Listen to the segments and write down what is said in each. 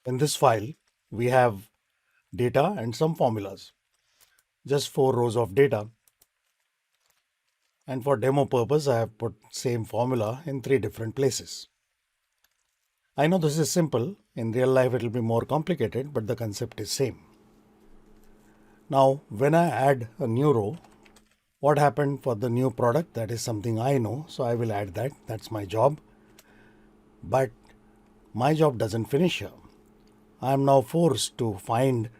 In this file, we have data and some formulas, just 4 rows of data. And for demo purpose, I have put same formula in 3 different places. I know this is simple. In real life, it will be more complicated, but the concept is same. Now, when I add a new row, what happened for the new product? That is something I know, so I will add that. That's my job. But my job doesn't finish here. I am now forced to find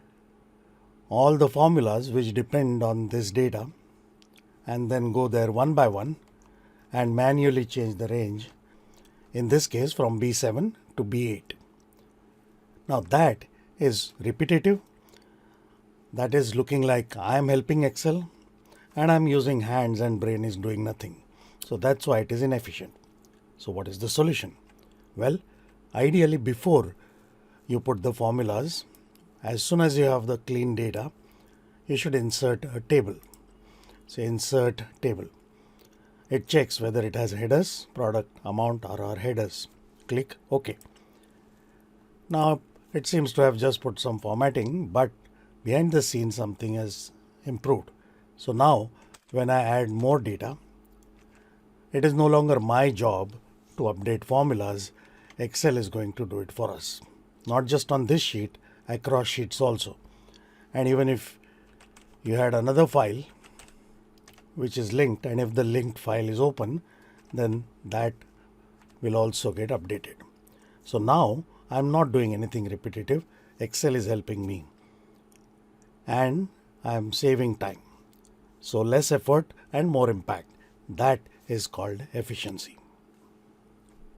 all the formulas which depend on this data and then go there one by one and manually change the range, in this case from B7 to B8. Now that is repetitive. That is looking like I am helping Excel and I'm using hands and brain is doing nothing. So that's why it is inefficient. So what is the solution? Well, ideally before you put the formulas, as soon as you have the clean data, you should insert a table. Say insert table. It checks whether it has headers, product, amount or our headers. Click OK. Now it seems to have just put some formatting, but behind the scenes something has improved. So now when I add more data, it is no longer my job to update formulas. Excel is going to do it for us. Not just on this sheet, across sheets also. And even if you had another file which is linked, and if the linked file is open, then that will also get updated. So now I'm not doing anything repetitive. Excel is helping me and I'm saving time. So less effort and more impact. That is called efficiency.